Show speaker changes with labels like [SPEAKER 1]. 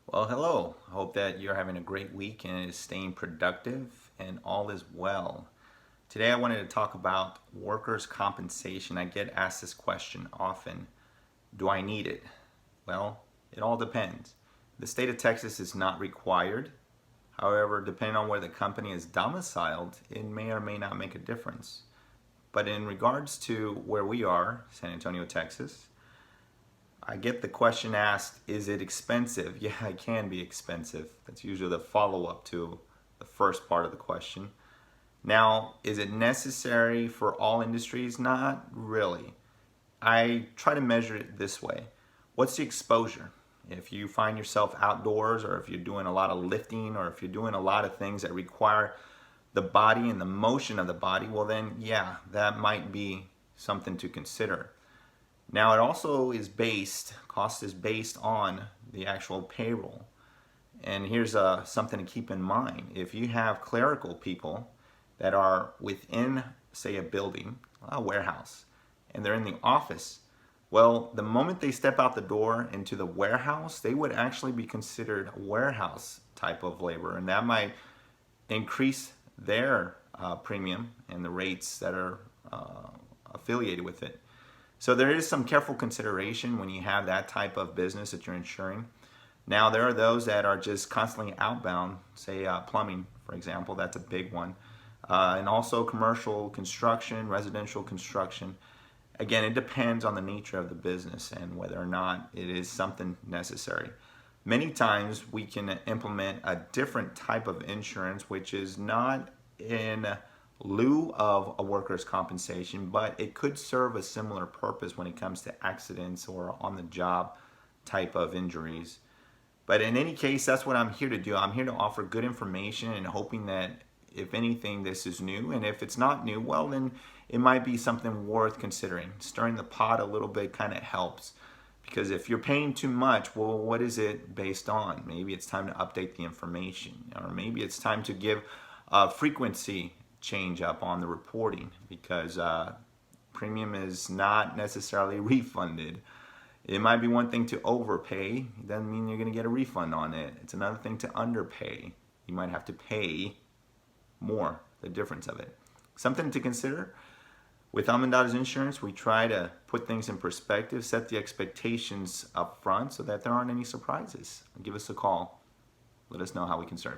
[SPEAKER 1] Well, hello. I hope that you're having a great week and is staying productive and all is well. Today I wanted to talk about workers' compensation. I get asked this question often. Do I need it? Well, it all depends. The state of Texas is not required. However, depending on where the company is domiciled, it may or may not make a difference. But in regards to where we are, San Antonio, Texas, I get the question asked, is it expensive? Yeah, it can be expensive. That's usually the follow-up to the first part of the question. Now, is it necessary for all industries? Not really. I try to measure it this way. What's the exposure? If you find yourself outdoors, or if you're doing a lot of lifting, or if you're doing a lot of things that require the body and the motion of the body, well then, yeah, that might be something to consider. Now it also is cost is based on the actual payroll. And here's something to keep in mind. If you have clerical people that are within, say, a building, a warehouse, and they're in the office, well, the moment they step out the door into the warehouse, they would actually be considered warehouse type of labor, and that might increase their premium and the rates that are affiliated with it. So there is some careful consideration when you have that type of business that you're insuring. Now there are those that are just constantly outbound, say plumbing, for example, that's a big one. And also commercial construction, residential construction. Again, it depends on the nature of the business and whether or not it is something necessary. Many times we can implement a different type of insurance, which is not in lieu of a workers' compensation, but it could serve a similar purpose when it comes to accidents or on the job type of injuries. But in any case, that's what I'm here to do. I'm here to offer good information and hoping that if anything, this is new. And if it's not new, well, then it might be something worth considering. Stirring the pot a little bit kind of helps. Because if you're paying too much, well, what is it based on? Maybe it's time to update the information, or maybe it's time to give a frequency change up on the reporting, because premium is not necessarily refunded. It might be one thing to overpay. It doesn't mean you're going to get a refund on it. It's another thing to underpay. You might have to pay more, the difference of it. Something to consider. With Almond Daughters Insurance, we try to put things in perspective, set the expectations up front so that there aren't any surprises. Give us a call. Let us know how we can serve you.